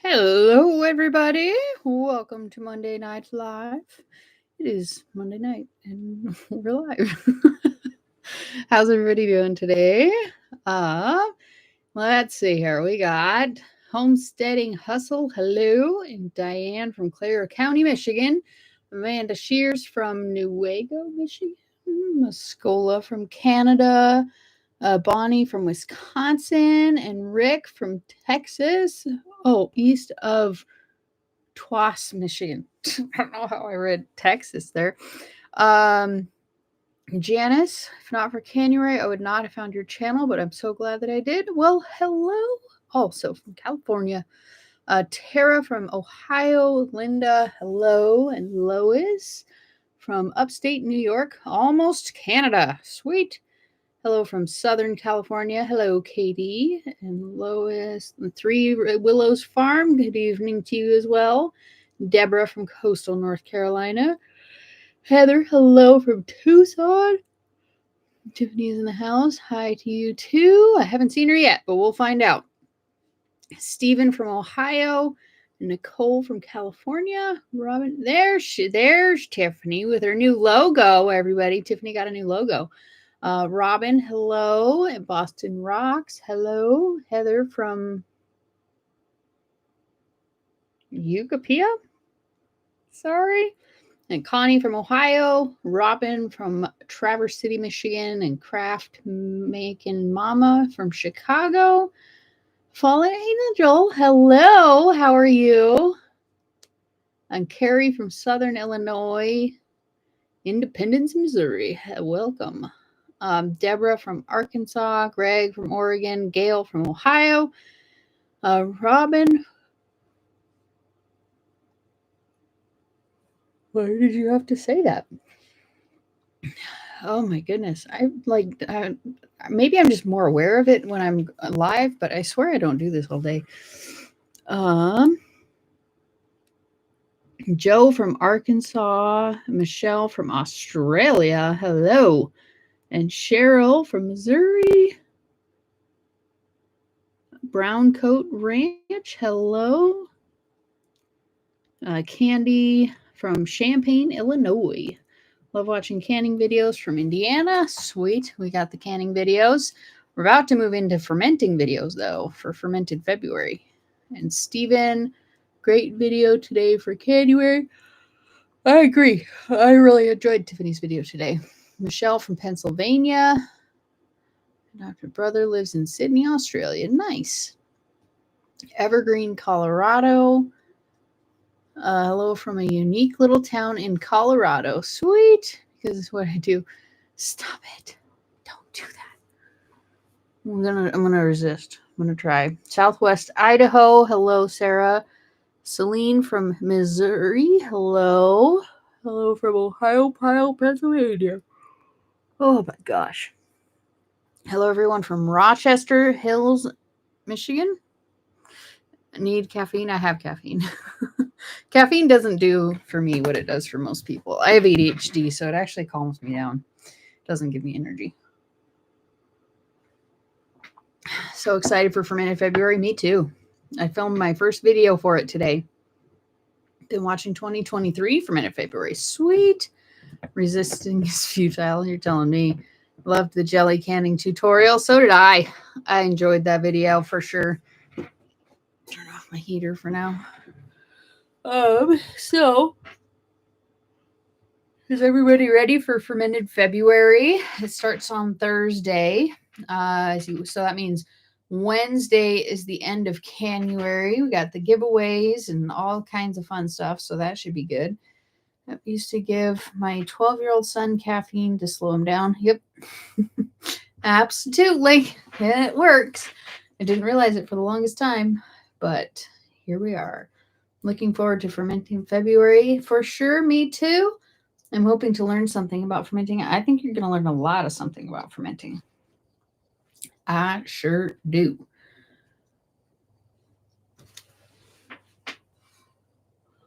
Hello, everybody. Welcome to Monday Night Live. It is Monday night and we're live. How's everybody doing today? Let's see here. We got Homesteading Hustle. Hello. And Diane from Clara County, Michigan. Amanda Shears from Newaygo, Michigan. Muscola from Canada. Bonnie from Wisconsin. And Rick from Texas. Oh, east of Twas, Michigan. I don't know how I read Texas there. Janice, if not for January, I would not have found your channel, but I'm so glad that I did. Well, hello. Also from California. Tara from Ohio. Linda, hello. And Lois from upstate New York, almost Canada. Sweet. Hello from Southern California. Hello, Katie and Lois. The Three Willows Farm. Good evening to you as well. Deborah from coastal North Carolina. Heather, hello from Tucson. Tiffany's in the house. Hi to you too. I haven't seen her yet, but we'll find out. Stephen from Ohio. Nicole from California. Robin, there's Tiffany with her new logo, everybody. Tiffany got a new logo. Robin, hello. And Boston Rocks, hello. Heather from Ukapia. Sorry. And Connie from Ohio. Robin from Traverse City, Michigan. And Craft Making Mama from Chicago. Fallen Angel, hello. How are you? And Carrie from Southern Illinois. Independence, Missouri. Welcome. Deborah from Arkansas, Greg from Oregon, Gail from Ohio, Robin. Why did you have to say that? Oh my goodness. Maybe I'm just more aware of it when I'm live, but I swear I don't do this all day. Joe from Arkansas, Michelle from Australia, hello. And Cheryl from Missouri. Brown Coat Ranch, hello. Candy from Champaign, Illinois. Love watching canning videos from Indiana. Sweet, we got the canning videos. We're about to move into fermenting videos, though, for Fermented February. And Steven, great video today for January. I agree. I really enjoyed Tiffany's video today. Michelle from Pennsylvania. Dr. Brother lives in Sydney, Australia. Nice. Evergreen, Colorado. Hello from a unique little town in Colorado. Sweet. Because it's what I do. Stop it. Don't do that. I'm gonna resist. I'm gonna try. Southwest Idaho. Hello, Sarah. Celine from Missouri. Hello. Hello from Ohio, Pennsylvania. Oh my gosh. Hello, everyone from Rochester Hills, Michigan. Need caffeine? I have caffeine. Caffeine doesn't do for me what it does for most people. I have ADHD, so it actually calms me down. It doesn't give me energy. So excited for Fermented February. Me too. I filmed my first video for it today. Been watching 2023 Fermented February. Sweet. Resisting is futile. You're telling me. Loved the jelly canning tutorial. So did I. I enjoyed that video for sure. Turn off my heater for now. So is everybody ready for Fermented February? It starts on Thursday. So that means Wednesday is the end of January. We got the giveaways and all kinds of fun stuff. So that should be good. I used to give my 12-year-old son caffeine to slow him down. Yep. Absolutely. It works. I didn't realize it for the longest time, but here we are. Looking forward to Fermenting February for sure. Me too. I'm hoping to learn something about fermenting. I think you're going to learn a lot of something about fermenting. I sure do.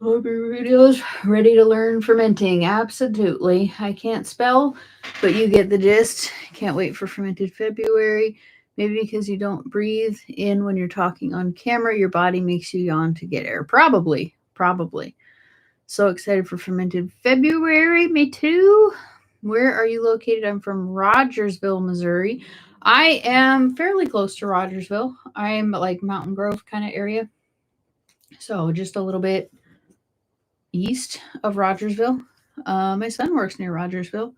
Videos ready to learn fermenting. Absolutely. I can't spell, but you get the gist. Can't wait for Fermented February. Maybe because you don't breathe in when you're talking on camera, your body makes you yawn to get air. Probably. So excited for Fermented February. Me too. Where are you located? I'm from Rogersville, Missouri. I am fairly close to Rogersville. I'm like Mountain Grove kind of area. So just a little bit east of Rogersville. My son works near Rogersville.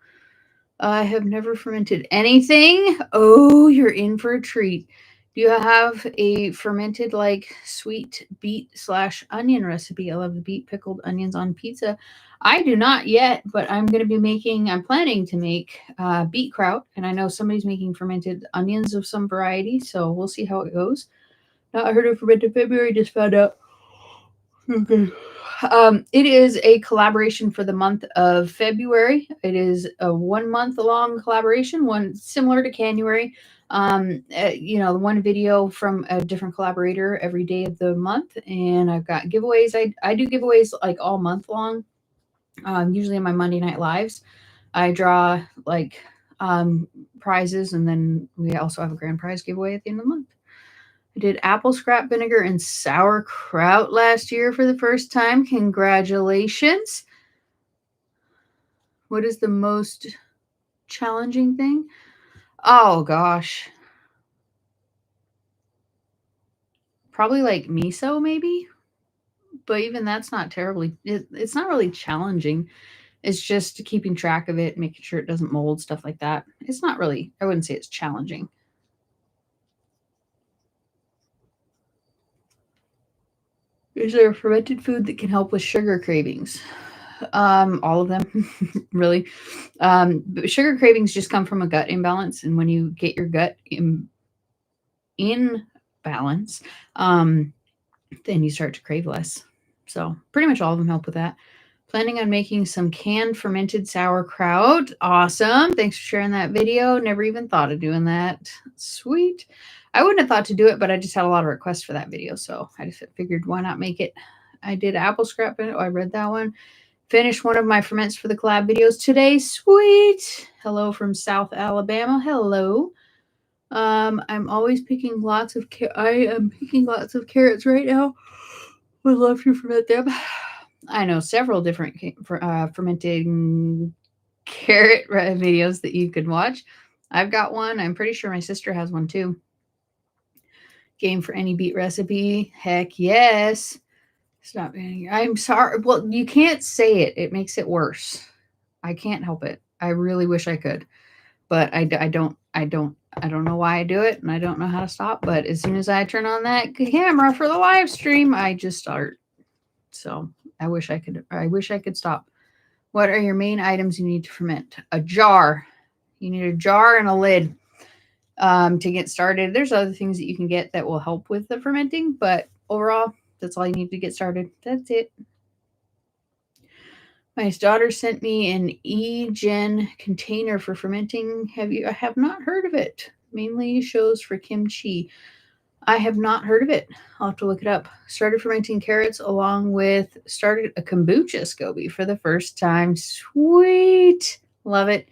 I have never fermented anything. Oh, you're in for a treat. Do you have a fermented like sweet beet / onion recipe? I love the beet pickled onions on pizza. I do not yet, but I'm going to be making, I'm planning to make beet kraut. And I know somebody's making fermented onions of some variety. So we'll see how it goes. Now I heard of Fermented February, just found out. Okay. It is a collaboration for the month of February. It is a 1 month long collaboration, one similar to January. One video from a different collaborator every day of the month, and I've got giveaways. I do giveaways like all month long. Usually in my Monday night lives, I draw like prizes, and then we also have a grand prize giveaway at the end of the month. I did apple scrap vinegar and sauerkraut last year for the first time. Congratulations. What is the most challenging thing? Oh, gosh. Probably like miso, maybe. But even that's not terribly, it's not really challenging. It's just keeping track of it, making sure it doesn't mold, stuff like that. It's not really, I wouldn't say it's challenging. Is there a fermented food that can help with sugar cravings? All of them, really. But sugar cravings just come from a gut imbalance, and when you get your gut in balance, then you start to crave less. So pretty much all of them help with that. Planning on making some canned fermented sauerkraut. Awesome. Thanks for sharing that video. Never even thought of doing that. Sweet. I wouldn't have thought to do it, but I just had a lot of requests for that video. So I just figured why not make it. I did apple scrap. Oh, I read that one. Finished one of my ferments for the collab videos today. Sweet. Hello from South Alabama. Hello. I'm always picking lots of I am picking lots of carrots right now. Would love to ferment them. I know several different fermenting carrot videos that you can watch. I've got one. I'm pretty sure my sister has one too. Game for any beet recipe? Heck yes. Stop being. I'm sorry. Well, you can't say it. It makes it worse. I can't help it. I really wish I could, but I don't know why I do it, and I don't know how to stop. But as soon as I turn on that camera for the live stream, I just start. So I wish I could stop. What are your main items you need to ferment? A jar. You need a jar and a lid to get started. There's other things that you can get that will help with the fermenting, but overall, that's all you need to get started. That's it. My daughter sent me an e-gen container for fermenting. I have not heard of it. Mainly shows for kimchi. I have not heard of it. I'll have to look it up. Started fermenting carrots started a kombucha SCOBY for the first time. Sweet. Love it.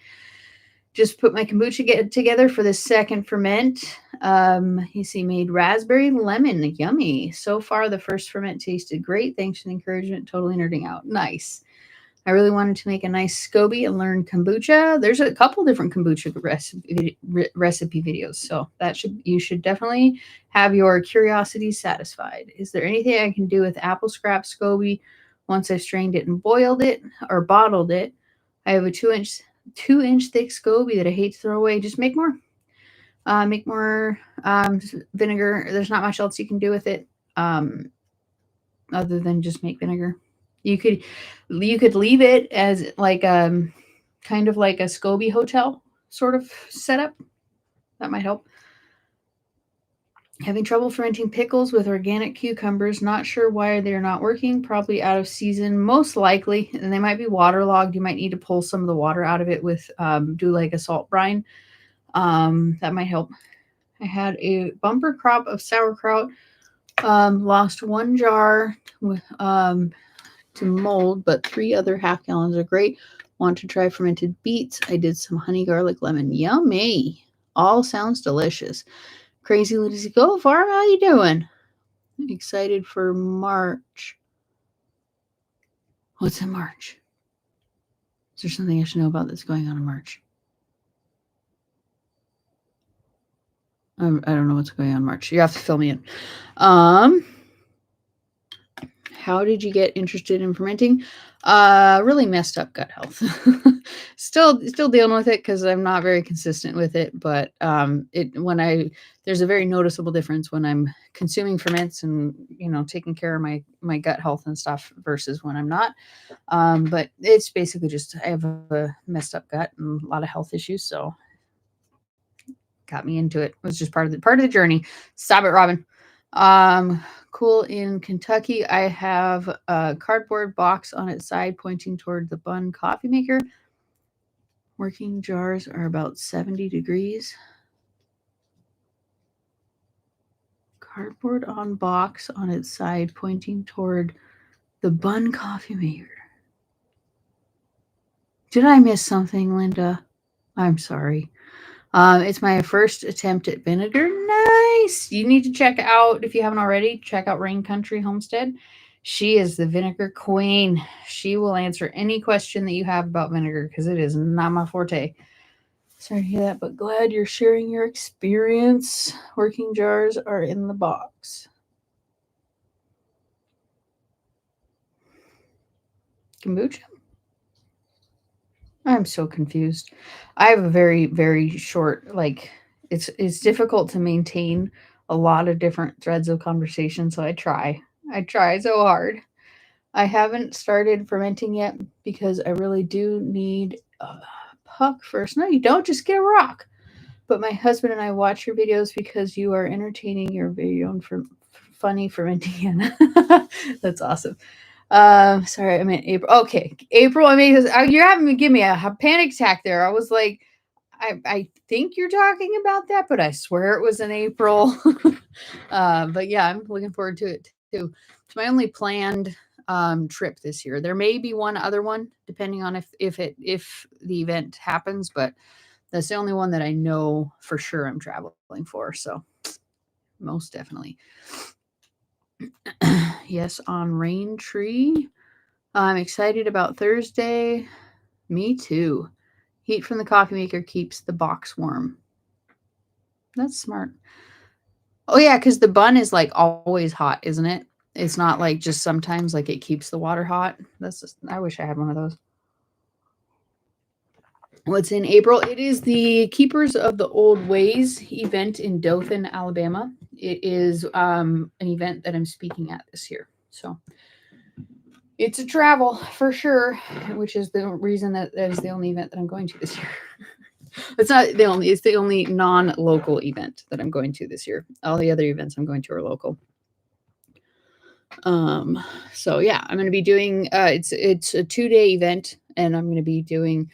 Just put my kombucha together for the second ferment. You see, made raspberry lemon. Yummy. So far, the first ferment tasted great. Thanks for the encouragement. Totally nerding out. Nice. I really wanted to make a nice SCOBY and learn kombucha. There's a couple different kombucha recipe videos, so you should definitely have your curiosity satisfied. Is there anything I can do with apple scrap SCOBY once I've strained it and boiled it or bottled it? I have a 2-inch thick SCOBY that I hate to throw away. Just make more. Make more vinegar. There's not much else you can do with it other than just make vinegar. You could leave it as like kind of like a SCOBY hotel sort of setup. That might help. Having trouble fermenting pickles with organic cucumbers. Not sure why they're not working. Probably out of season, most likely. And they might be waterlogged. You might need to pull some of the water out of it with do like a salt brine. That might help. I had a bumper crop of sauerkraut. Lost 1 jar with to mold, but 3 other half gallons are great. Want to try fermented beets? I did some honey, garlic, lemon. Yummy. All sounds delicious. Crazy Lizzie Go Farm, how you doing? Excited for March. What's in March? Is there something I should know about that's going on in March? I don't know what's going on in March. You have to fill me in. How did you get interested in fermenting? Really messed up gut health. still dealing with it because I'm not very consistent with it. But there's a very noticeable difference when I'm consuming ferments and taking care of my gut health and stuff versus when I'm not. But it's basically just I have a messed up gut and a lot of health issues, so got me into it. It was just part of the journey. Stop it, Robin. Cool. In Kentucky, I have a cardboard box on its side pointing toward the Bun coffee maker. Working jars are about 70 degrees. Cardboard on box on its side pointing toward the Bun coffee maker. Did I miss something, Linda? I'm sorry. It's my first attempt at vinegar. Nice. You need to check out, if you haven't already, check out Rain Country Homestead. She is the vinegar queen. She will answer any question that you have about vinegar because it is not my forte. Sorry to hear that, but glad you're sharing your experience. Working jars are in the box. Kombucha? I'm so confused. I have a very, very short, it's difficult to maintain a lot of different threads of conversation, so I try. I try so hard. I haven't started fermenting yet because I really do need a puck first. No, you don't. Just get a rock. But my husband and I watch your videos because you are entertaining. Your very own funny fermenting. That's awesome. Sorry, I meant April. Okay, April. I mean, you're having me give me a panic attack there. I was like, I think you're talking about that, but I swear it was in April. But yeah, I'm looking forward to it too. It's my only planned trip this year. There may be one other one depending on if the event happens, but that's the only one that I know for sure I'm traveling for. So most definitely. Yes, on Rain Tree. I'm excited about Thursday. Me too. Heat from the coffee maker keeps the box warm. That's smart. Oh yeah, because the bun is like always hot, isn't it? It's not like just sometimes like it keeps the water hot. I wish I had one of those. What's in April? It is the Keepers of the Old Ways event in Dothan, Alabama. It is an event that I'm speaking at this year. So it's a travel for sure, which is the reason that is the only event that I'm going to this year. It's the only non-local event that I'm going to this year. All the other events I'm going to are local. So yeah, I'm going to be doing, it's a 2-day event, and I'm going to be doing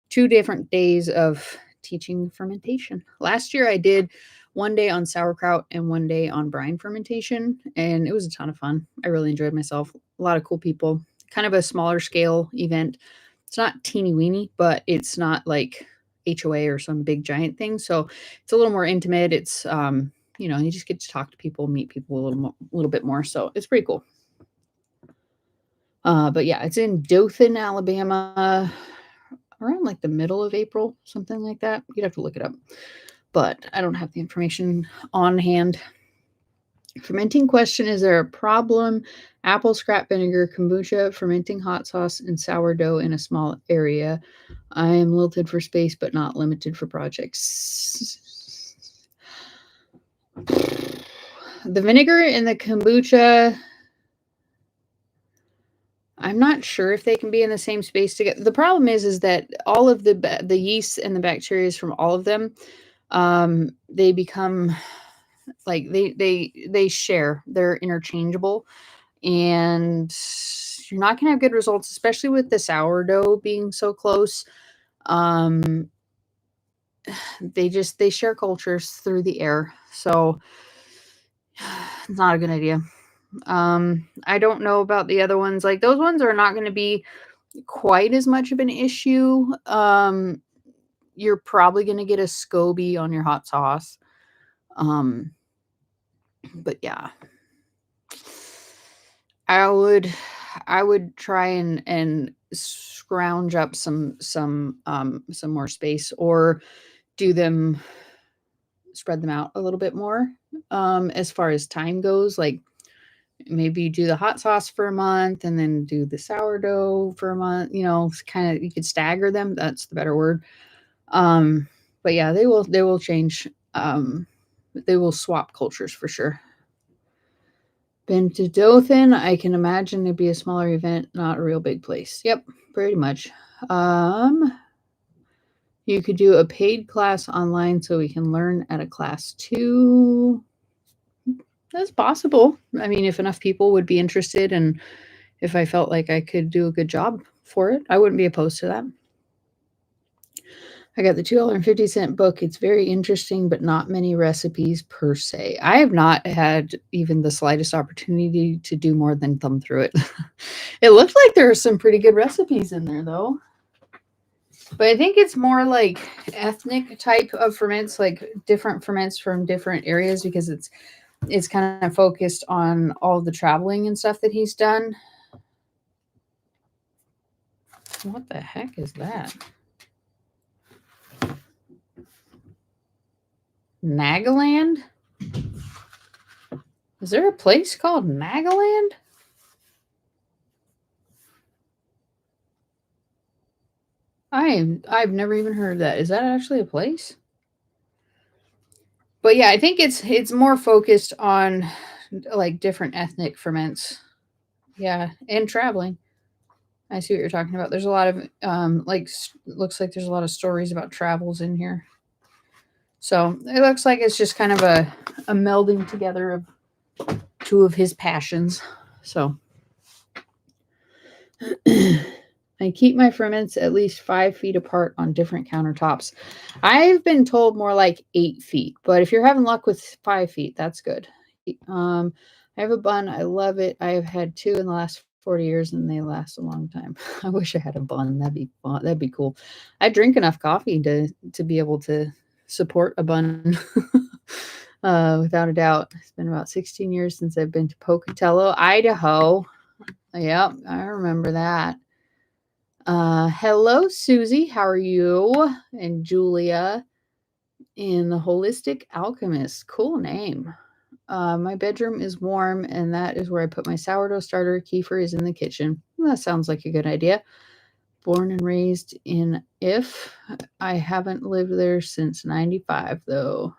2 different days of teaching fermentation. Last year I did 1 day on sauerkraut and 1 day on brine fermentation, and it was a ton of fun. I really enjoyed myself. A lot of cool people, kind of a smaller scale event. It's not teeny weeny, but it's not like HOA or some big giant thing. So it's a little more intimate. It's, you just get to talk to people, meet people a little bit more. So it's pretty cool. But yeah, it's in Dothan, Alabama, around like the middle of April, something like that. You'd have to look it up, but I don't have the information on hand. Fermenting question: is there a problem? Apple scrap vinegar, kombucha, fermenting hot sauce, and sourdough in a small area. I am limited for space, but not limited for projects. The vinegar and the kombucha, I'm not sure if they can be in the same space together. The problem is that all of the yeast and the bacteria from all of them, they become like they share. They're interchangeable, and you're not going to have good results, especially with the sourdough being so close. They share cultures through the air, so it's not a good idea. I don't know about the other ones. Like those ones are not going to be quite as much of an issue. You're probably going to get a SCOBY on your hot sauce. But yeah, I would try and scrounge up some more space, or do them spread them out a little bit more. As far as time goes, like maybe you do the hot sauce for a month and then do the sourdough for a month, kind of, you could stagger them. That's the better word. But yeah, they will change. They will swap cultures for sure. Been to Dothan. I can imagine it'd be a smaller event, not a real big place. Yep, pretty much. You could do a paid class online so we can learn at a class too. That's possible. I mean, if enough people would be interested, and if I felt like I could do a good job for it, I wouldn't be opposed to that. I got the $2.50 book. It's very interesting, but not many recipes per se. I have not had even the slightest opportunity to do more than thumb through it. It looked like there are some pretty good recipes in there, though. But I think it's more like ethnic type of ferments, like different ferments from different areas, because it's kind of focused on all the traveling and stuff that he's done. What the heck is that? Nagaland? Is there a place called Nagaland? I've never even heard of that. Is that actually a place? But yeah, I think it's more focused on like different ethnic ferments. Yeah, and traveling. I see what you're talking about. There's a lot of looks like there's a lot of stories about travels in here. So it looks like it's just kind of a melding together of two of his passions. So I keep my ferments at least 5 feet apart on different countertops. I've been told more like 8 feet, but if you're having luck with 5 feet, that's good. I have a bun. I love it. I've had 2 in the last 40 years and they last a long time. I wish I had a bun. That'd be fun. That'd be cool. I drink enough coffee to be able to support a bun. Without a doubt. It's been about 16 years since I've been to Pocatello, Idaho. Yep, I remember that. Hello, Susie. How are you? And Julia in the Holistic Alchemist. Cool name. My bedroom is warm, and that is where I put my sourdough starter. Kefir is in the kitchen. Well, that sounds like a good idea. Born and raised in If. I haven't lived there since 95, though.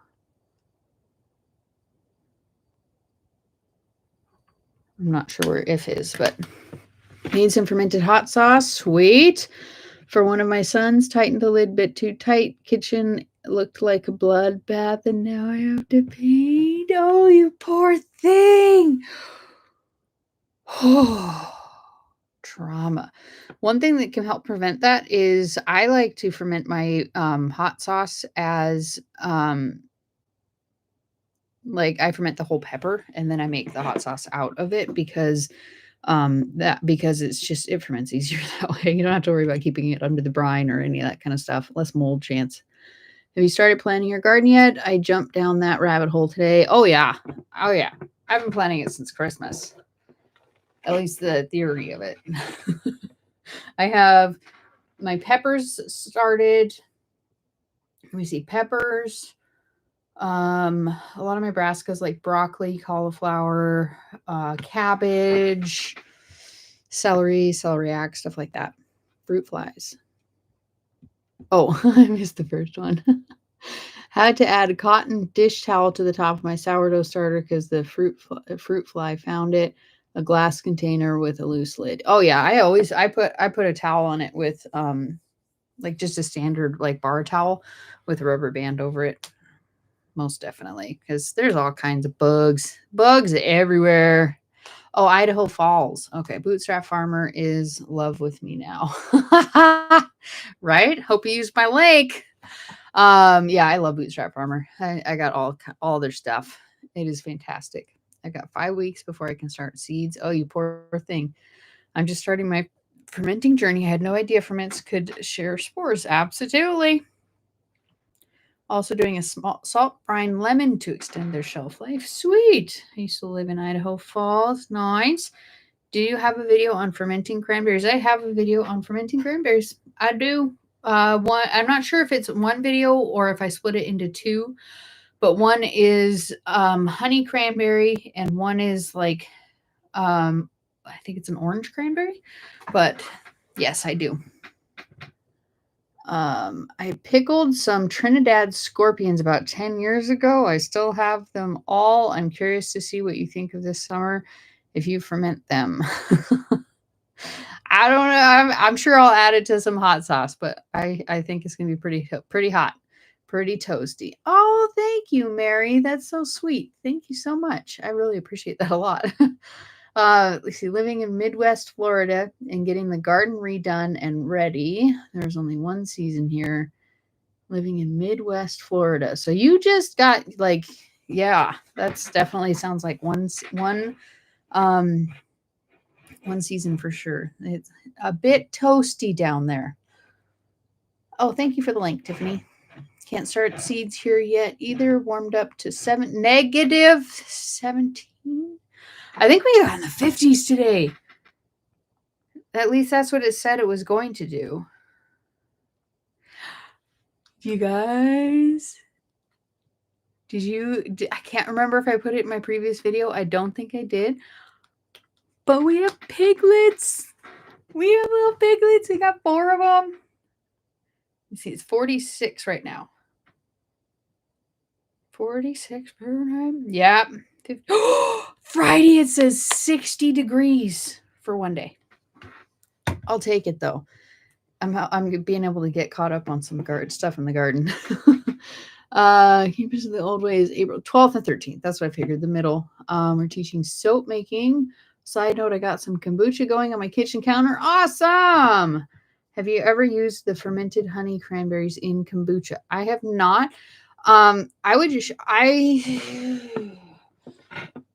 I'm not sure where If is, but made some fermented hot sauce. Sweet. For one of my sons, tightened the lid bit too tight. Kitchen looked like a bloodbath, and now I have to paint. Oh, you poor thing. Oh, trauma. One thing that can help prevent that is I like to ferment my hot sauce as like I ferment the whole pepper and then I make the hot sauce out of it because it's just, it ferments easier that way. You don't have to worry about keeping it under the brine or any of that kind of stuff. Less mold chance. Have you started planting your garden yet? I jumped down that rabbit hole today. Oh yeah. I've been planting it since Christmas. At least the theory of it. I have my peppers started. Let me see, peppers. A lot of my brassicas like broccoli, cauliflower, cabbage, celery, celeriac, stuff like that. Fruit flies. Oh, I missed the first one. Had to add a cotton dish towel to the top of my sourdough starter because the fruit fly found it. A glass container with a loose lid. Oh yeah, I put a towel on it with like just a standard like bar towel with a rubber band over it. Most definitely, because there's all kinds of bugs everywhere. Oh, Idaho Falls. Okay, Bootstrap Farmer is love with me now. Right? Hope you used my link. Yeah, I love Bootstrap Farmer. I got all their stuff. It is fantastic. I got 5 weeks before I can start seeds. Oh, you poor thing. I'm just starting my fermenting journey. I had no idea ferments could share spores. Absolutely. Also doing a small salt brine lemon to extend their shelf life. Sweet. I used to live in Idaho Falls. Nice. Do you have a video on fermenting cranberries? I have a video on fermenting cranberries. I do. One. I'm not sure if it's one video or if I split it into two, but one is honey cranberry and one is like I think it's an orange cranberry. But yes, I do. I pickled some Trinidad scorpions about 10 years ago. I still have them all. I'm curious to see what you think of this summer if you ferment them. I don't know. I'm sure I'll add it to some hot sauce, but I think it's going to be pretty hot, pretty toasty. Oh, thank you, Mary. That's so sweet. Thank you so much. I really appreciate that a lot. Let's see, living in Midwest Florida and getting the garden redone and ready. There's only one season here. Living in Midwest Florida. So you just got like, yeah, that's definitely sounds like one season for sure. It's a bit toasty down there. Oh, thank you for the link, Tiffany. Can't start seeds here yet either. Warmed up to negative 17. I think we got in the 50s today. At least that's what it said it was going to do. You guys, I can't remember if I put it in my previous video. I don't think I did. But we have piglets. We have little piglets. We got 4 of them. You see, it's 46 right now. 46 Fahrenheit. Yeah. Friday, it says 60 degrees for one day. I'll take it, though. I'm being able to get caught up on some stuff in the garden. Keepers of the old ways, April 12th and 13th. That's what I figured, the middle. We're teaching soap making. Side note, I got some kombucha going on my kitchen counter. Awesome! Have you ever used the fermented honey cranberries in kombucha? I have not.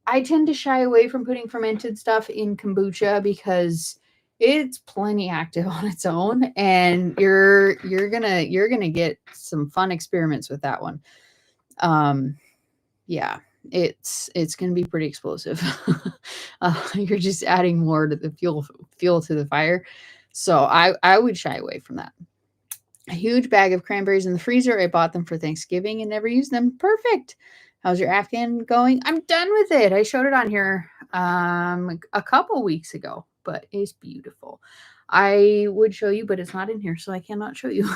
I tend to shy away from putting fermented stuff in kombucha because it's plenty active on its own, and you're gonna get some fun experiments with that one. Yeah, it's gonna be pretty explosive. You're just adding more to the fuel to the fire, so I would shy away from that. A huge bag of cranberries in the freezer. I bought them for Thanksgiving and never used them. Perfect. How's your Afghan going? I'm done with it. I showed it on here a couple weeks ago, but it's beautiful. I would show you, but it's not in here, so I cannot show you.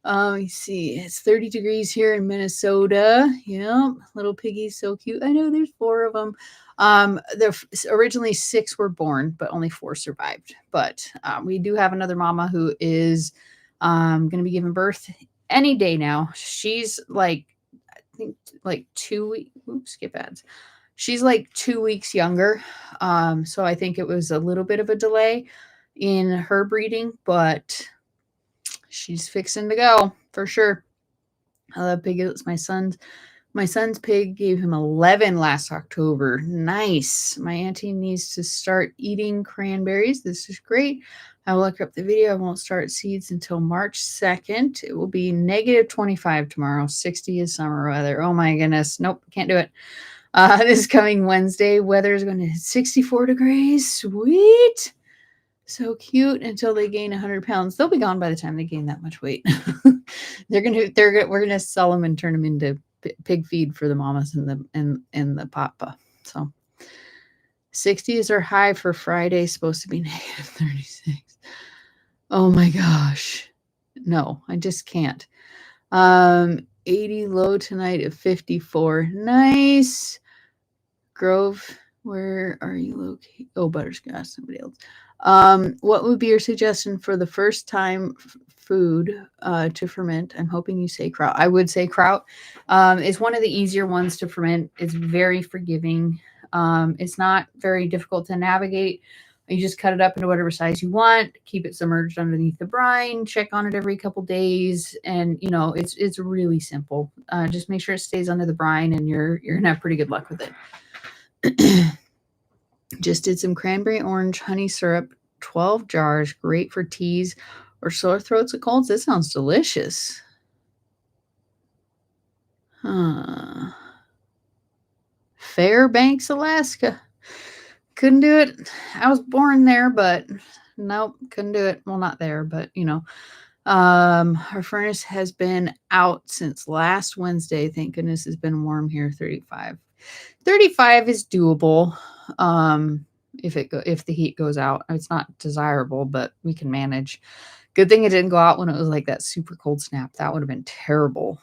Let me see. It's 30 degrees here in Minnesota. Yep. Little piggies, so cute. I know there's 4 of them. There originally 6 were born, but only 4 survived. But we do have another mama who is going to be giving birth any day now. She's like, I think like 2 weeks. Oops, skip ads. She's like 2 weeks younger. So I think it was a little bit of a delay in her breeding, but she's fixing to go for sure. I love piglets. My son's pig gave him 11 last October. Nice. My auntie needs to start eating cranberries. This is great. I will look up the video. I won't start seeds until March 2nd. It will be negative 25 tomorrow. 60 is summer weather. Oh my goodness. Nope, can't do it. This coming Wednesday, weather is going to hit 64 degrees. Sweet. So cute until they gain 100 pounds. They'll be gone by the time they gain that much weight. We're gonna sell them and turn them into pig feed for the mamas and the papa. So 60s are high for Friday, supposed to be negative 36. Oh my gosh. No, I just can't. 80 low tonight at 54. Nice. Grove, where are you located? Oh, Butterscotch, somebody else. What would be your suggestion for the first time food to ferment? I'm hoping you say kraut. I would say kraut. It's one of the easier ones to ferment. It's very forgiving. It's not very difficult to navigate. You just cut it up into whatever size you want, keep it submerged underneath the brine, check on it every couple days, and it's really simple. Just make sure it stays under the brine, and you're gonna have pretty good luck with it. Just did some cranberry orange honey syrup, 12 jars, great for teas or sore throats and colds. This sounds delicious. Fairbanks, Alaska. Couldn't do it. I was born there, but nope, couldn't do it. Well, not there, but our furnace has been out since last Wednesday. Thank goodness it's been warm here. 35. 35 is doable. If the heat goes out. It's not desirable, but we can manage. Good thing it didn't go out when it was like that super cold snap. That would have been terrible.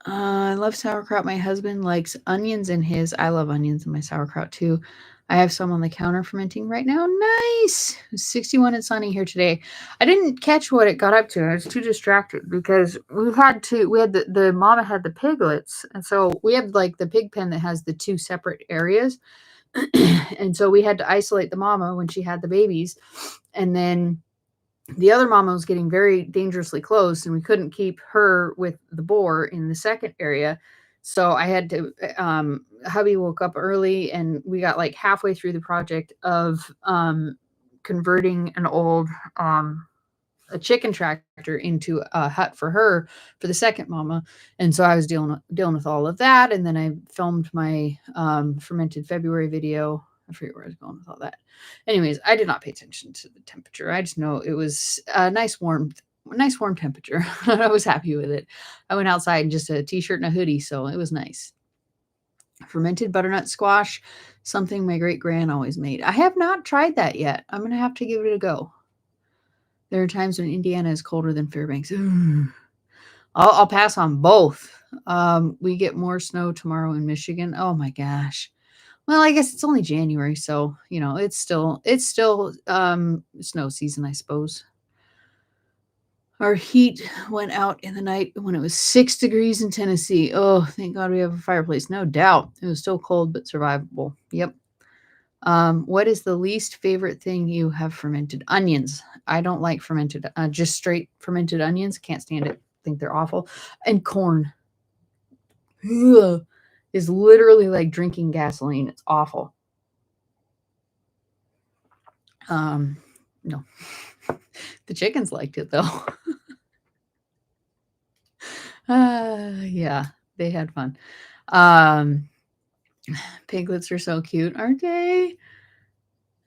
I love sauerkraut. My husband likes onions in his. I love onions in my sauerkraut too. I have some on the counter fermenting right now. Nice. It's 61 and sunny here today. I didn't catch what it got up to. I was too distracted because we had the mama had the piglets. And so we have like the pig pen that has the two separate areas. And so we had to isolate the mama when she had the babies. And then the other mama was getting very dangerously close, and we couldn't keep her with the boar in the second area. So I had to, hubby woke up early, and we got like halfway through the project of converting an old a chicken tractor into a hut for her for the second mama. And so I was dealing with all of that. And then I filmed my fermented February video. I forget where I was going with all that. Anyways, I did not pay attention to the temperature. I just know it was a nice warm temperature. I was happy with it. I went outside in just a t-shirt and a hoodie, so it was nice. Fermented butternut squash, something my great grand always made. I have not tried that yet. I'm gonna have to give it a go. There are times when Indiana is colder than Fairbanks. I'll pass on both. We get more snow tomorrow in Michigan. Oh my gosh. Well, I guess it's only January, so it's still snow season, I suppose. Our heat went out in the night when it was 6 degrees in Tennessee. Oh, thank God we have a fireplace. No doubt. It was still cold, but survivable. Yep. What is the least favorite thing you have fermented? Onions. I don't like fermented, just straight fermented onions. Can't stand it. Think they're awful. And corn. Ugh, is literally like drinking gasoline. It's awful. No. The chickens liked it though. Yeah, they had fun. Piglets are so cute, aren't they?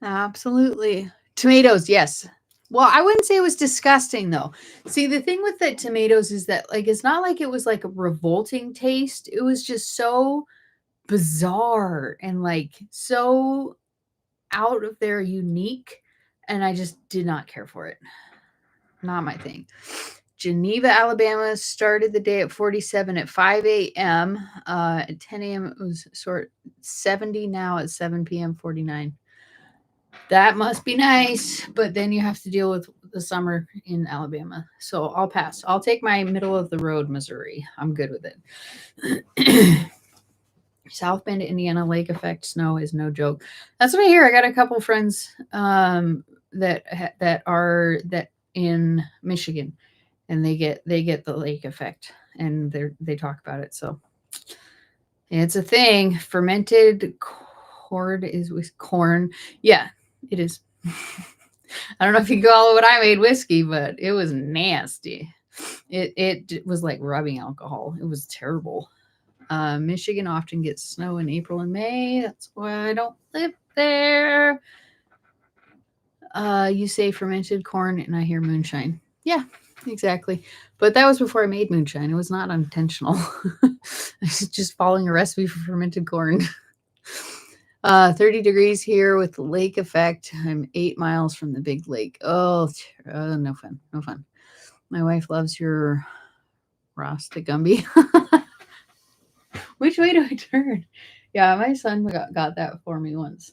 Absolutely. Tomatoes, yes. Well, I wouldn't say it was disgusting though. See, the thing with the tomatoes is that like it's not like it was like a revolting taste. It was just so bizarre and like so out of their unique, and I just did not care for it. Not my thing. Geneva, Alabama started the day at 47 at 5 a.m. At 10 a.m. it was 70 now at 7 p.m. 49. That must be nice, but then you have to deal with the summer in Alabama. So I'll pass. I'll take my middle of the road Missouri. I'm good with it. South Bend, Indiana lake effect snow is no joke. That's what I hear. I got a couple friends that are in Michigan, and they get the lake effect, and they talk about it. So it's a thing. Fermented corn is with corn. Yeah, it is. I don't know if you call it what I made whiskey, but it was nasty. It was like rubbing alcohol. It was terrible. Michigan often gets snow in April and May. That's why I don't live there. You say fermented corn, and I hear moonshine. Yeah, exactly. But that was before I made moonshine. It was not intentional. I was just following a recipe for fermented corn. 30 degrees here with the lake effect. I'm 8 miles from the big lake. Oh, no fun. No fun. My wife loves your Rasta Gumby. Which way do I turn? Yeah, my son got that for me once.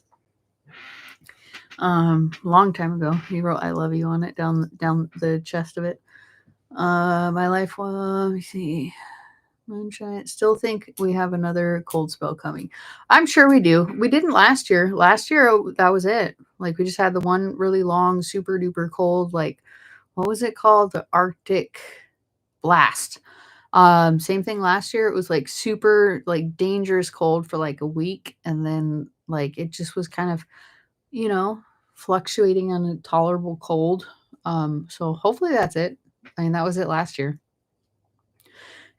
Long time ago. He wrote "I love you" on it down the chest of it. My life was, let me see. Moonshine. Still think we have another cold spell coming. I'm sure we do. We didn't last year. Last year that was it. Like we just had the one really long, super duper cold, like what was it called? The Arctic blast. Same thing last year. It was like super like dangerous cold for like a week, and then like it just was kind of, fluctuating on a tolerable cold. So hopefully that's it. I mean, that was it last year.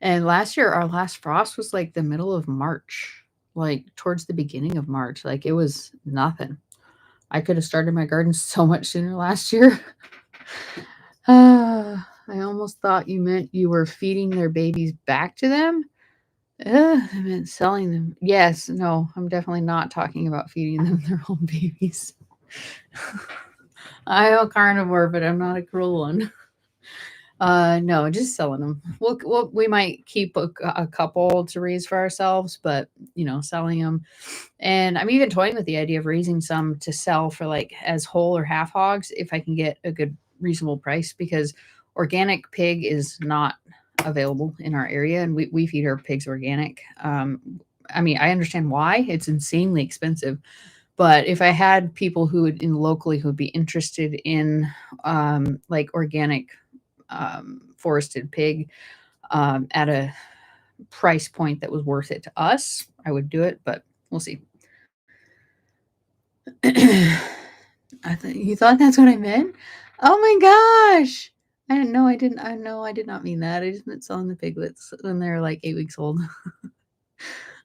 And last year, our last frost was like the middle of March, like towards the beginning of March. Like it was nothing. I could have started my garden so much sooner last year. I almost thought you meant you were feeding their babies back to them. I meant selling them. Yes, no, I'm definitely not talking about feeding them their own babies. I'm a carnivore, but I'm not a cruel one. No, just selling them. We might keep a couple to raise for ourselves, but selling them. And I'm even toying with the idea of raising some to sell for like as whole or half hogs if I can get a good reasonable price because organic pig is not available in our area and we feed our pigs organic. I mean, I understand why it's insanely expensive, but if I had people who would in locally who would be interested in like organic forested pig at a price point that was worth it to us, I would do it, but we'll see. You thought that's what I meant? Oh my gosh! I didn't know. I didn't. I know. I did not mean that. I just meant selling the piglets when they're like 8 weeks old.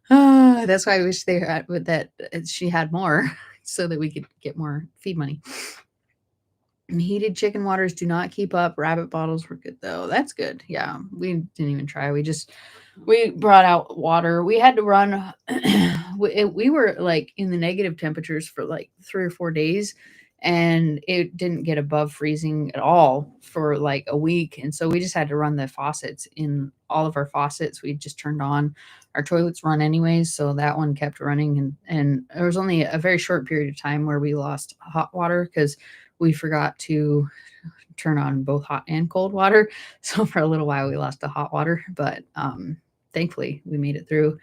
That's why I wish they had that she had more, so that we could get more feed money. And heated chicken waters do not keep up. Rabbit bottles were good though. That's good. Yeah, we didn't even try. We brought out water. We had to run. We were like in the negative temperatures for like 3 or 4 days, and it didn't get above freezing at all for like a week. And so we just had to run the faucets in all of our faucets. We just turned on our toilets run anyways, so that one kept running. And there was only a very short period of time where we lost hot water because we forgot to turn on both hot and cold water. So for a little while we lost the hot water, but thankfully we made it through.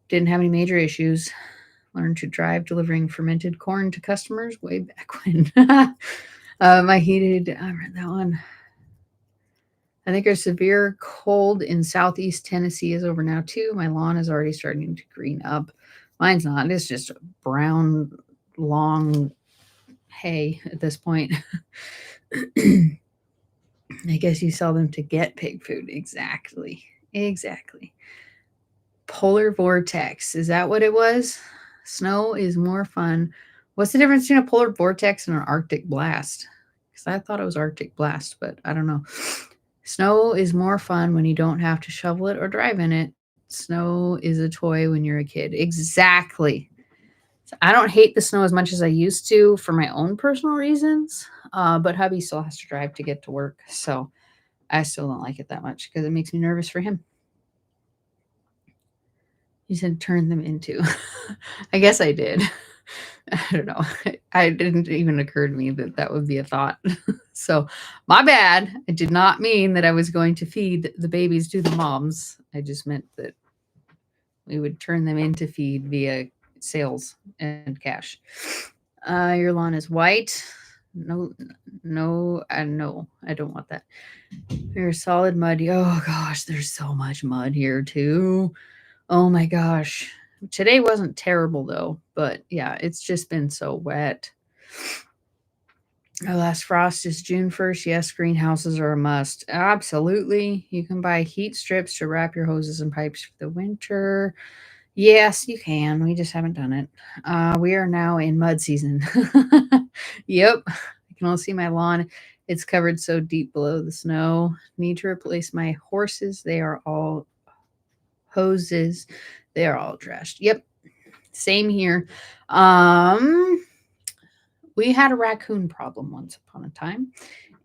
Didn't have any major issues. Learned to drive delivering fermented corn to customers way back when. I read that one. I think a severe cold in southeast Tennessee is over now too. My lawn is already starting to green up. Mine's not. It's just brown, long hay at this point. I guess you sell them to get pig food. Exactly. Exactly. Polar vortex. Is that what it was? Snow is more fun. What's the difference between a polar vortex and an Arctic blast? Because I thought it was Arctic blast, but I don't know. Snow is more fun when you don't have to shovel it or drive in it. Snow is a toy when you're a kid. Exactly. I don't hate the snow as much as I used to for my own personal reasons, but hubby still has to drive to get to work. So I still don't like it that much because it makes me nervous for him. You said turn them into. I guess I did. I don't know. I didn't even occur to me that that would be a thought. So my bad. I did not mean that I was going to feed the babies to the moms. I just meant that we would turn them into feed via sales and cash. Your lawn is white. No, no, no, I don't want that. There's solid mud. Oh gosh, there's so much mud here too. Oh my gosh. Today wasn't terrible though, but yeah, it's just been so wet. Our last frost is June 1st. Yes, greenhouses are a must. Absolutely. You can buy heat strips to wrap your hoses and pipes for the winter. Yes, you can. We just haven't done it. We are now in mud season. Yep. I can all see my lawn. It's covered so deep below the snow. Need to replace my horses. They are all hoses. They are all trashed. Yep. Same here. We had a raccoon problem once upon a time,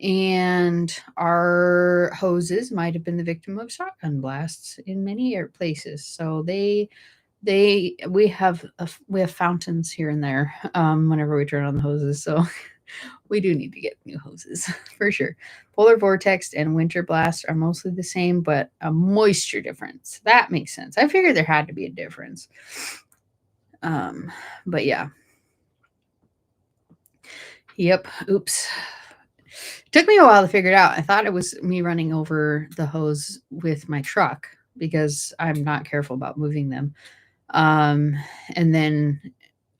and our hoses might have been the victim of shotgun blasts in many places. So we have fountains here and there whenever we turn on the hoses. So we do need to get new hoses for sure. Polar vortex and winter blast are mostly the same, but a moisture difference. That makes sense. I figured there had to be a difference. But yeah. Yep. Oops. Took me a while to figure it out. I thought it was me running over the hose with my truck because I'm not careful about moving them. And then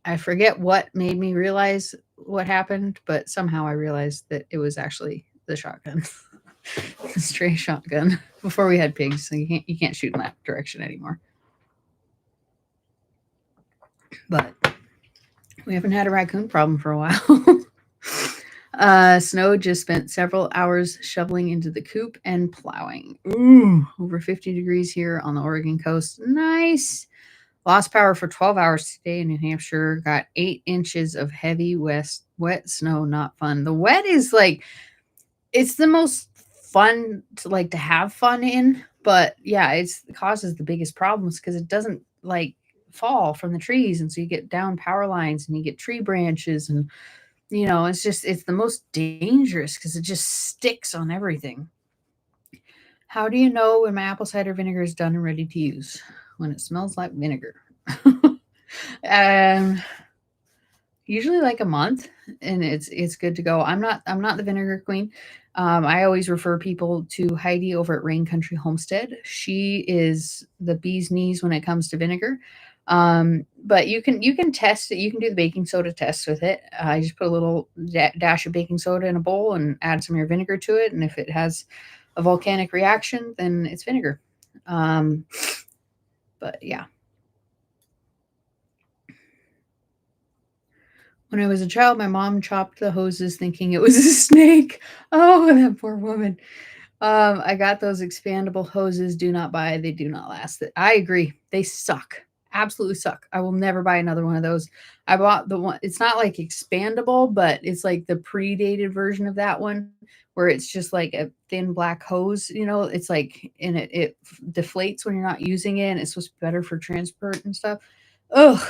I forget what made me realize what happened, but somehow I realized that it was actually the shotgun. Stray shotgun. Before we had pigs, so you can't shoot in that direction anymore. But we haven't had a raccoon problem for a while. Snow just spent several hours shoveling into the coop and plowing. Ooh, over 50 degrees here on the Oregon coast. Nice. Lost power for 12 hours today in New Hampshire. Got 8 inches of heavy wet snow. Not fun. The wet is like, it's the most fun to have fun in, but yeah, it causes the biggest problems because it doesn't like fall from the trees, and so you get down power lines and you get tree branches, and it's the most dangerous because it just sticks on everything. How do you know when my apple cider vinegar is done and ready to use? When it smells like vinegar. um Usually like a month, and it's good to go. I'm not the vinegar queen. I always refer people to Heidi over at Rain Country Homestead. She is the bee's knees when it comes to vinegar. But you can test it. You can do the baking soda test with it. I just put a little dash of baking soda in a bowl and add some of your vinegar to it. And if it has a volcanic reaction, then it's vinegar. Um, but yeah. When I was a child, my mom chopped the hoses thinking it was a snake. Oh, that poor woman. I got those expandable hoses. Do not buy. They do not last. I agree. They suck. Absolutely suck. I will never buy another one of those. I bought the one. It's not like expandable, but it's like the predated version of that one where it's just like a thin black hose. It's like, and it deflates when you're not using it. And it's supposed to be better for transport and stuff. Ugh.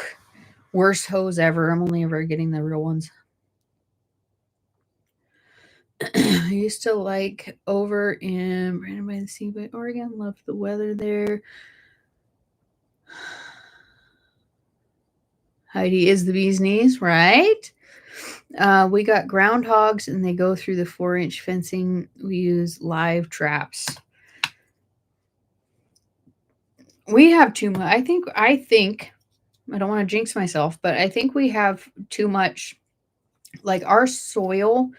Worst hose ever. I'm only ever getting the real ones. I used to like over in Brandon by the Sea by Oregon. Loved the weather there. Heidi is the bee's knees, right? We got groundhogs, and they go through the 4-inch fencing. We use live traps. We have too much. I think I don't want to jinx myself, but I think we have too much. Like our soil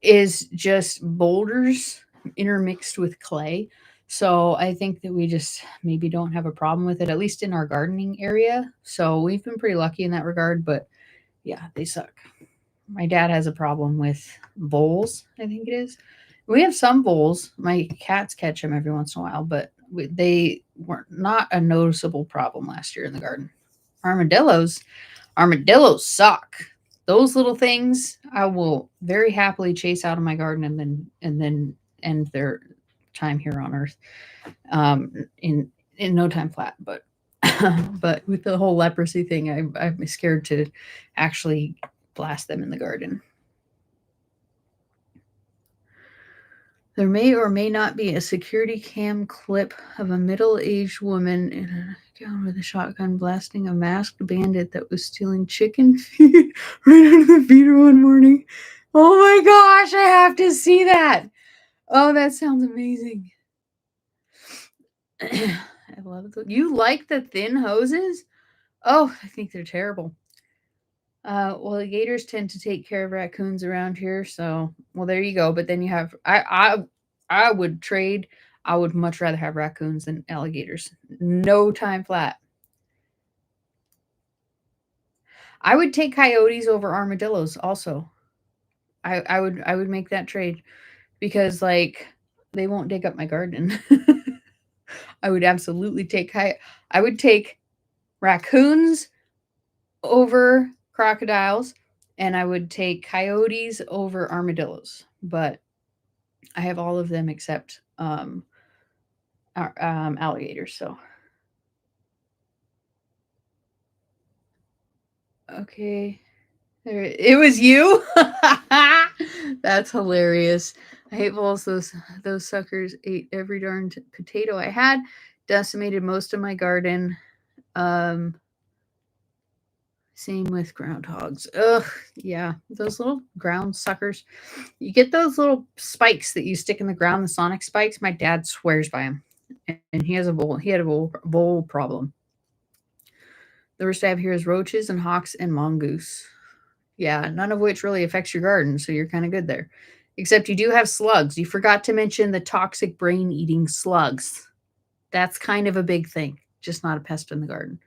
is just boulders intermixed with clay. So I think that we just maybe don't have a problem with it, at least in our gardening area. So we've been pretty lucky in that regard, but yeah, they suck. My dad has a problem with voles, I think it is. We have some voles. My cats catch them every once in a while, but they were not a noticeable problem last year in the garden. Armadillos, armadillos suck. Those little things I will very happily chase out of my garden and then end their time here on Earth in no time flat. But but with the whole leprosy thing, I'm scared to actually blast them in the garden. There may or may not be a security cam clip of a middle-aged woman in a gown with a shotgun blasting a masked bandit that was stealing chicken feet right out of the feeder one morning. Oh my gosh, I have to see that. Oh, that sounds amazing. I love it. You like the thin hoses? Oh, I think they're terrible. Well, the gators tend to take care of raccoons around here, so well, there you go. But then you have I would trade. I would much rather have raccoons than alligators. No time flat. I would take coyotes over armadillos. Also, I would make that trade because they won't dig up my garden. I would absolutely take I would take raccoons over crocodiles, and I would take coyotes over armadillos. But I have all of them except alligators. So okay, it was you. That's hilarious. I hate voles. Those suckers ate every darn potato I had. Decimated most of my garden. Um, Same with groundhogs. Ugh, yeah, those little ground suckers. You get those little spikes that you stick in the ground, the sonic spikes. My dad swears by them, and he has a vole. He had a vole problem. The worst I have here is roaches and hawks and mongoose. Yeah, none of which really affects your garden, so you're kind of good there. Except you do have slugs. You forgot to mention the toxic brain-eating slugs. That's kind of a big thing, just not a pest in the garden.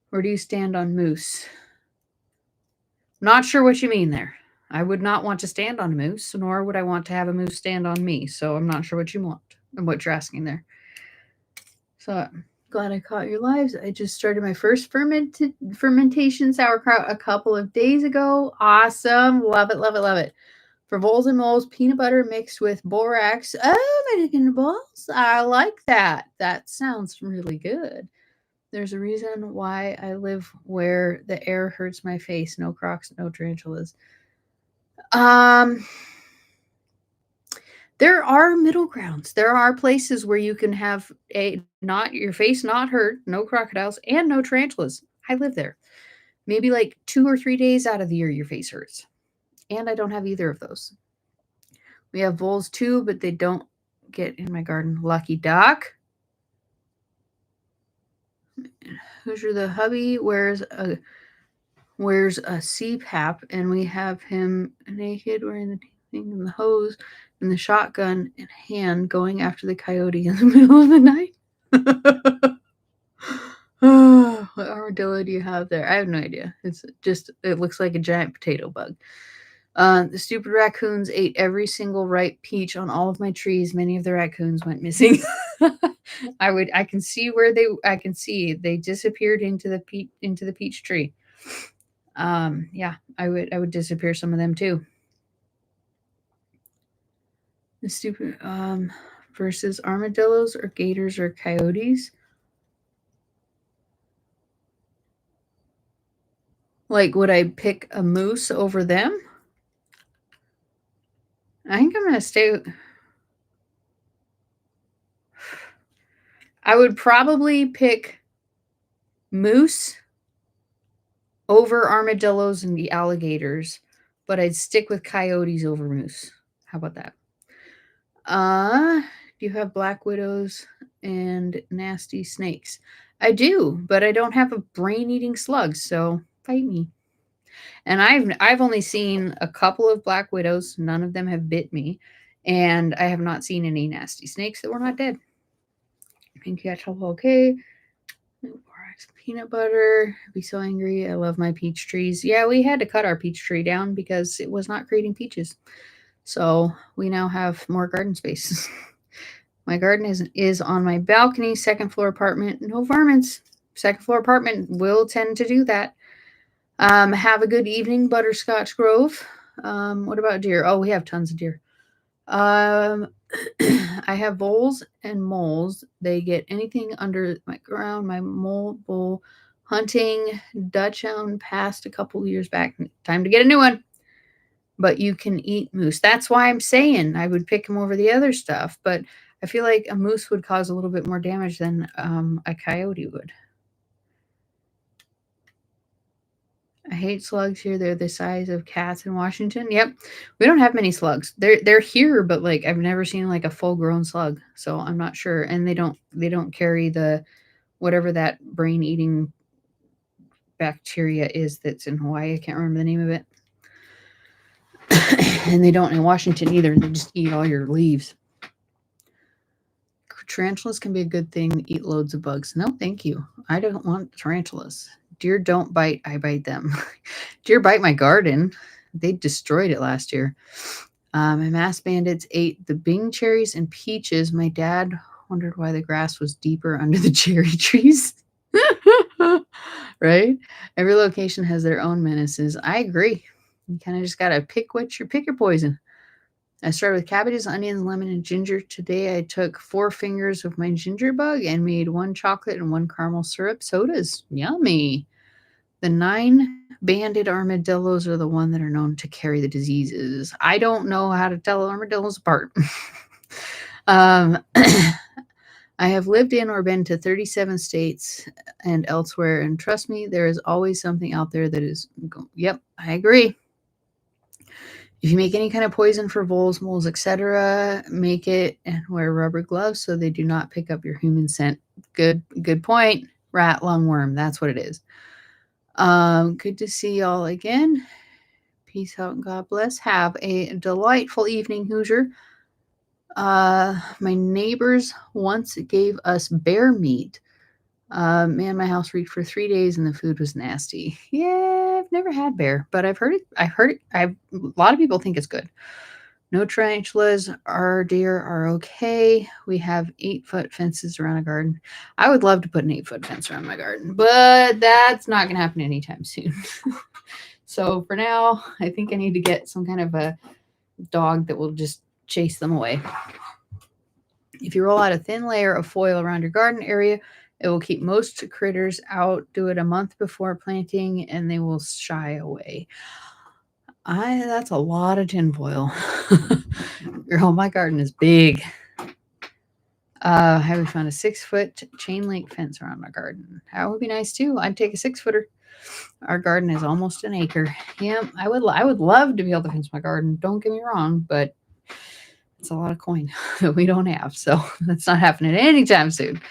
Where do you stand on moose? Not sure what you mean there. I would not want to stand on a moose, nor would I want to have a moose stand on me. So I'm not sure what you want and what you're asking there. So glad I caught your lives. I just started my first fermentation sauerkraut a couple of days ago. Awesome. Love it, love it, love it. For voles and moles, peanut butter mixed with borax. Oh, my balls. I like that. That sounds really good. There's a reason why I live where the air hurts my face. No crocs, no tarantulas. There are middle grounds. There are places where you can have not your face not hurt, no crocodiles, and no tarantulas. I live there. Maybe like 2 or 3 days out of the year your face hurts. And I don't have either of those. We have voles too, but they don't get in my garden. Lucky duck. Hoosier the hubby wears a CPAP, and we have him naked wearing the thing and the hose and the shotgun in hand going after the coyote in the middle of the night. Oh, what armadillo do you have there? I have no idea. It looks like a giant potato bug. The stupid raccoons ate every single ripe peach on all of my trees. Many of the raccoons went missing. I can see they disappeared into the peach tree. Yeah, I would disappear some of them too. The stupid versus armadillos or gators or coyotes. Like, would I pick a moose over them? I think I'm gonna stay. I would probably pick moose over armadillos and the alligators, but I'd stick with coyotes over moose. How about that? Do you have black widows and nasty snakes? I do, but I don't have a brain-eating slug, so fight me. And I've only seen a couple of black widows. None of them have bit me, and I have not seen any nasty snakes that were not dead. Pink catch all okay. Borax peanut butter. I'd be so angry. I love my peach trees. Yeah, we had to cut our peach tree down because it was not creating peaches. So we now have more garden space. My garden is on my balcony, second floor apartment. No varmints. Second floor apartment will tend to do that. Have a good evening, Butterscotch Grove. What about deer? Oh, we have tons of deer. I have voles and moles. They get anything under my ground. My mole bull hunting Dachshund passed a couple years back. Time to get a new one. But you can eat moose. That's why I'm saying I would pick him over the other stuff. But I feel like a moose would cause a little bit more damage than a coyote would. I hate slugs here. They're the size of cats in Washington. Yep. We don't have many slugs. They're here, but like I've never seen like a full-grown slug. So I'm not sure. And they don't carry the whatever that brain-eating bacteria is that's in Hawaii. I can't remember the name of it. And they don't in Washington either. They just eat all your leaves. Tarantulas can be a good thing. Eat loads of bugs. No, thank you. I don't want tarantulas. Deer don't bite. I bite them. Deer bite my garden. They destroyed it last year. My mass bandits ate the Bing cherries and peaches. My dad wondered why the grass was deeper under the cherry trees. Right? Every location has their own menaces. I agree. You kind of just gotta pick your poison. I started with cabbages, onions, lemon, and ginger. Today I took 4 fingers of my ginger bug and made 1 chocolate and 1 caramel syrup sodas. Yummy. The 9-banded armadillos are the one that are known to carry the diseases. I don't know how to tell armadillos apart. I have lived in or been to 37 states and elsewhere, and trust me, there is always something out there that is. Yep, I agree. If you make any kind of poison for voles, moles, etc., make it and wear rubber gloves so they do not pick up your human scent. Good point. Rat lungworm, that's what it is. Good to see y'all again. Peace out and God bless. Have a delightful evening, Hoosier. My neighbors once gave us bear meat. Man, my house reeked for 3 days and the food was nasty. Yeah, I've never had bear, but I've heard it. A lot of people think it's good. No tarantulas. Our deer are okay. We have 8-foot fences around a garden. I would love to put an 8-foot fence around my garden, but that's not going to happen anytime soon. So for now, I think I need to get some kind of a dog that will just chase them away. If you roll out a thin layer of foil around your garden area, it will keep most critters out. Do it a month before planting and they will shy away. That's a lot of tinfoil. Girl, my garden is big. Have we found a 6-foot chain link fence around my garden? That would be nice too. I'd take a 6-footer. Our garden is almost an acre. Yeah, I would love to be able to fence my garden. Don't get me wrong, but it's a lot of coin that we don't have. So that's not happening anytime soon.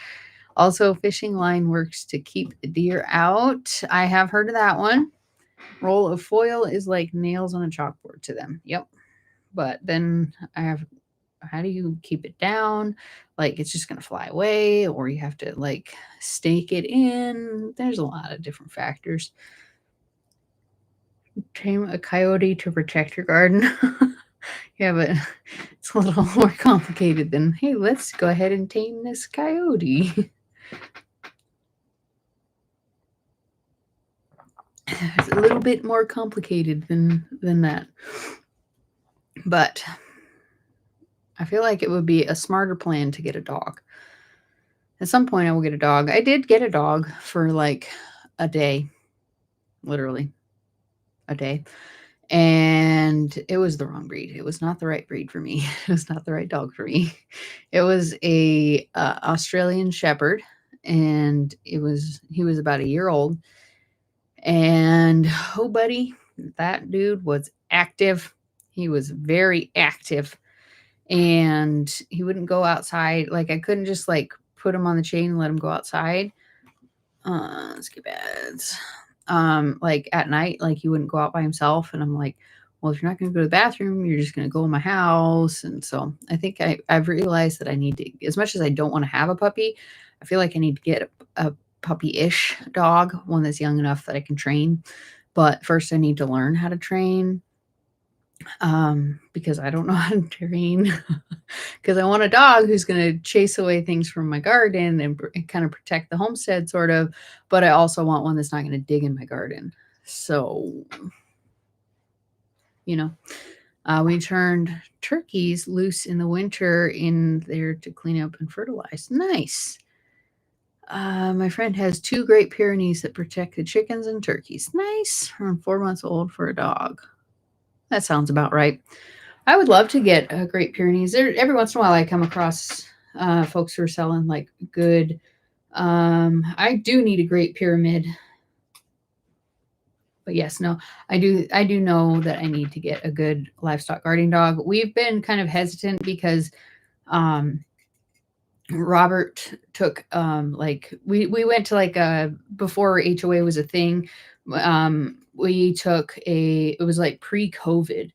Also, fishing line works to keep the deer out. I have heard of that one. Roll of foil is like nails on a chalkboard to them. Yep. But then how do you keep it down? Like it's just going to fly away, or you have to like stake it in. There's a lot of different factors. Tame a coyote to protect your garden. Yeah, but it's a little more complicated than, hey, let's go ahead and tame this coyote. It's a little bit more complicated than that. But I feel like it would be a smarter plan to get a dog. At some point, I will get a dog. I did get a dog for like a day, literally a day. And it was the wrong breed. It was not the right breed for me. It was not the right dog for me. It was a Australian Shepherd, and he was about a year old. And oh, buddy, that dude was active. He was very active, and he wouldn't go outside. Like I couldn't just like put him on the chain and let him go outside. Let's get beds. Like at night, like he wouldn't go out by himself. And I'm like, well, if you're not going to go to the bathroom, you're just going to go in my house. And so I think I've realized that I need to, as much as I don't want to have a puppy, I feel like I need to get a puppy-ish dog, one that's young enough that I can train. But first I need to learn how to train, because I don't know how to train, because I want a dog who's going to chase away things from my garden and kind of protect the homestead sort of, but I also want one that's not going to dig in my garden. So, we turned turkeys loose in the winter in there to clean up and fertilize. Nice. My friend has 2 Great Pyrenees that protect the chickens and turkeys. Nice. Around 4 months old for a dog. That sounds about right. I would love to get a Great Pyrenees. Every once in a while I come across folks who are selling like good. I do need a Great Pyramid. But yes, no, I do know that I need to get a good livestock guarding dog. We've been kind of hesitant because Robert took we went to like before HOA was a thing. We took it was like pre-COVID.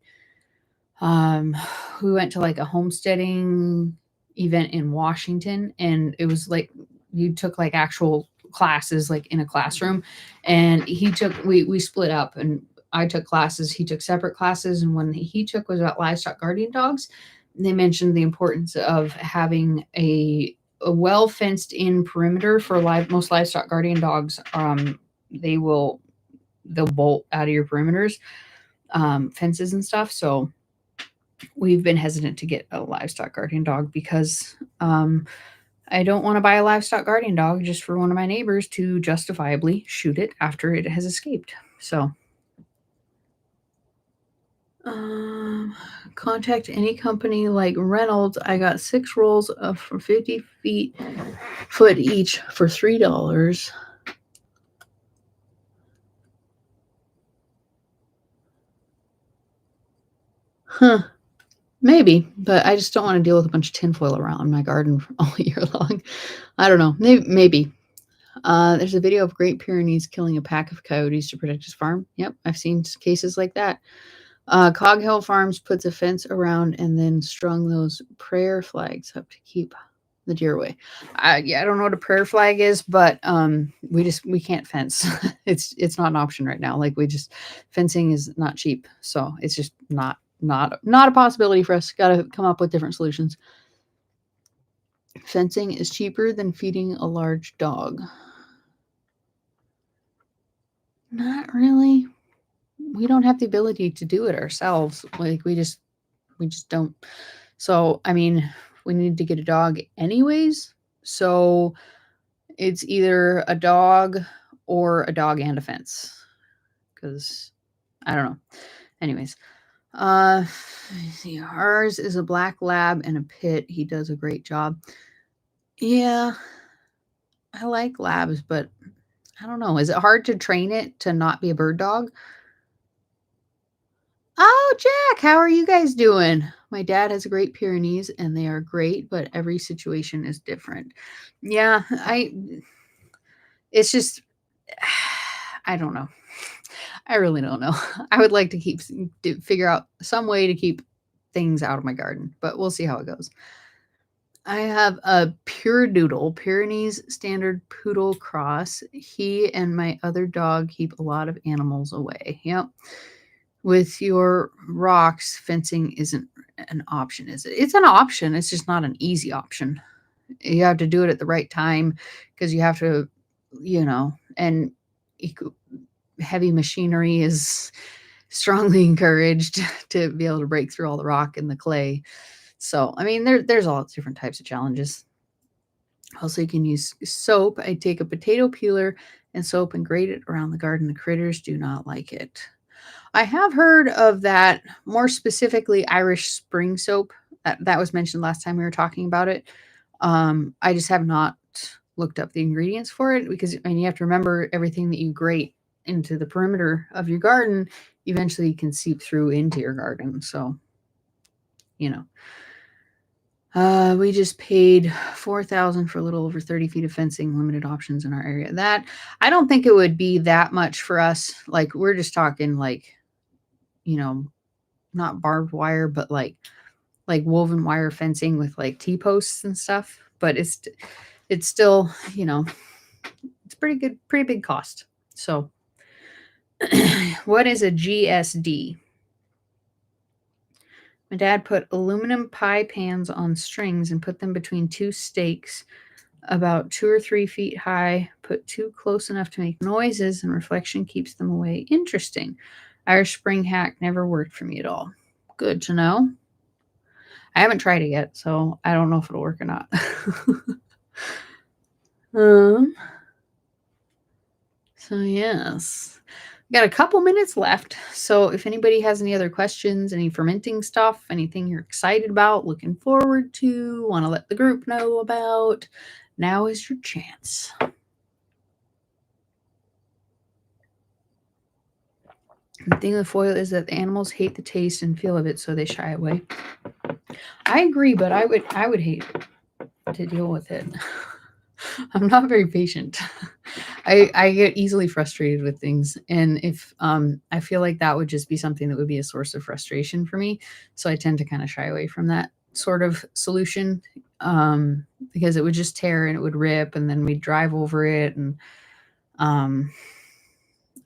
We went to like a homesteading event in Washington, and it was like you took like actual classes like in a classroom, and we split up, and I took classes, he took separate classes, and when he took was about livestock guardian dogs. They mentioned the importance of having a well fenced in perimeter for most livestock guardian dogs. They'll bolt out of your perimeters, fences and stuff. So we've been hesitant to get a livestock guardian dog because I don't want to buy a livestock guardian dog just for one of my neighbors to justifiably shoot it after it has escaped. So contact any company like Reynolds. I got 6 rolls of for 50 foot each for $3. Huh. Maybe, but I just don't want to deal with a bunch of tinfoil around my garden all year long. I don't know. Maybe. There's a video of Great Pyrenees killing a pack of coyotes to protect his farm. Yep, I've seen cases like that. Cog Hill Farms puts a fence around and then strung those prayer flags up to keep the deer away. Yeah, I don't know what a prayer flag is, but we can't fence. it's not an option right now. Like fencing is not cheap, so it's just not a possibility for us. Got to come up with different solutions. Fencing is cheaper than feeding a large dog. Not really. We don't have the ability to do it ourselves. Like we just don't. So, I mean, we need to get a dog anyways. So it's either a dog or a dog and a fence. Because I don't know. Anyways. See, ours is a black lab and a pit. He does a great job. Yeah. I like labs, but I don't know. Is it hard to train it to not be a bird dog? Oh, Jack, how are you guys doing? My dad has a Great Pyrenees and they are great, but every situation is different. Yeah, it's just, I don't know. I really don't know. I would like to figure out some way to keep things out of my garden, but we'll see how it goes. I have a Pyrenees standard poodle cross. He and my other dog keep a lot of animals away. Yep. With your rocks, fencing isn't an option, is it? It's an option. It's just not an easy option. You have to do it at the right time because you have to, and heavy machinery is strongly encouraged to be able to break through all the rock and the clay. So, I mean, there's all different types of challenges. Also, you can use soap. I take a potato peeler and soap and grate it around the garden. The critters do not like it. I have heard of that, more specifically Irish spring soap. That was mentioned last time we were talking about it. I just have not looked up the ingredients for it because you have to remember everything that you grate into the perimeter of your garden eventually can seep through into your garden. So, we just paid $4,000 for a little over 30 feet of fencing, limited options in our area. That I don't think it would be that much for us. Like we're just talking like, not barbed wire, but like woven wire fencing with like T-posts and stuff. But it's still, it's pretty big cost. So what is a GSD? My dad put aluminum pie pans on strings and put them between two stakes about 2 or 3 feet high, put two close enough to make noises, and reflection keeps them away. Interesting. Irish spring hack never worked for me at all. Good to know. I haven't tried it yet, so I don't know if it'll work or not. So yes. Got a couple minutes left. So if anybody has any other questions, any fermenting stuff, anything you're excited about, looking forward to, want to let the group know about, now is your chance. The thing with foil is that the animals hate the taste and feel of it, so they shy away. I agree, but I would hate to deal with it. I'm not very patient. I get easily frustrated with things, and if I feel like that would just be something that would be a source of frustration for me, so I tend to kind of shy away from that sort of solution because it would just tear and it would rip, and then we'd drive over it, and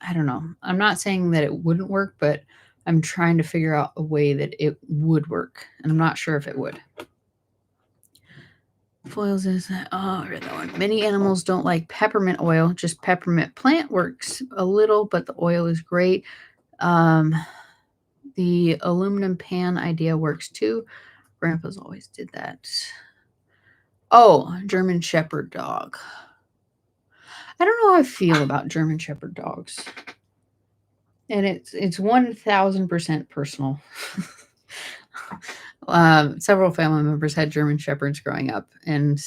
I don't know. I'm not saying that it wouldn't work, but I'm trying to figure out a way that it would work, and I'm not sure if it would. Foils is I read that one. Many animals don't like peppermint oil. Just peppermint plant works a little, but the oil is great. The aluminum pan idea works too. Grandpa's always did that. Oh, German Shepherd dog. I don't know how I feel about German Shepherd dogs, and it's 1000% personal. Several family members had German Shepherds growing up, and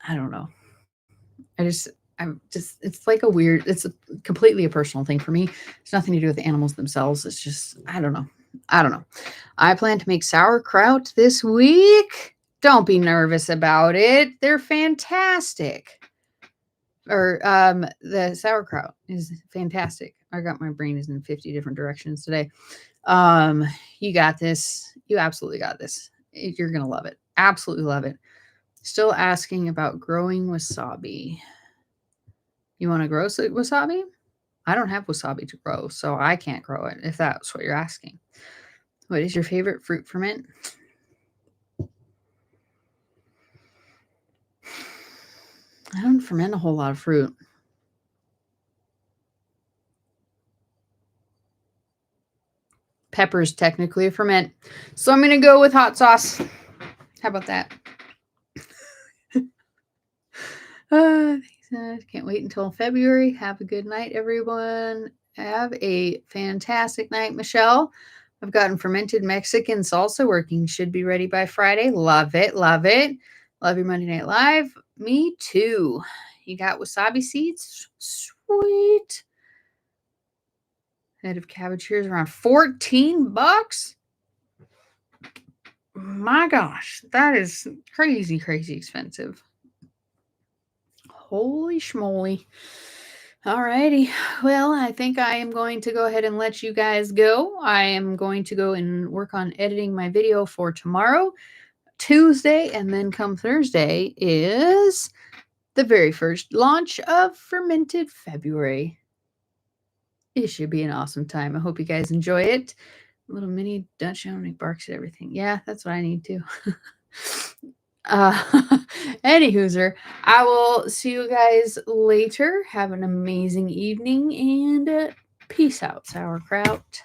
I don't know. It's like it's completely a personal thing for me. It's nothing to do with the animals themselves. It's just, I don't know. I plan to make sauerkraut this week. Don't be nervous about it. They're fantastic. Or the sauerkraut is fantastic. My brain is in 50 different directions today. You got this. You absolutely got this. You're gonna love it. Absolutely love it. Still asking about growing wasabi. You want to grow wasabi? I don't have wasabi to grow, so I can't grow it if that's what you're asking. What is your favorite fruit ferment? I don't ferment a whole lot of fruit. Pepper is technically a ferment, so I'm going to go with hot sauce. How about that? Can't wait until February. Have a good night, everyone. Have a fantastic night, Michelle. I've gotten fermented Mexican salsa working. Should be ready by Friday. Love it. Love it. Love your Monday Night Live. Me too. You got wasabi seeds? Sweet. Head of cabbage here is around $14. My gosh, that is crazy, crazy expensive. Holy schmoly. Alrighty. Well, I think I am going to go ahead and let you guys go. I am going to go and work on editing my video for tomorrow, Tuesday, and then come Thursday is the very first launch of Fermented February. It should be an awesome time. I hope you guys enjoy it. Little mini Dutch oven, barks at everything. Yeah, that's what I need to. Anywhooser, I will see you guys later. Have an amazing evening and peace out, sauerkraut.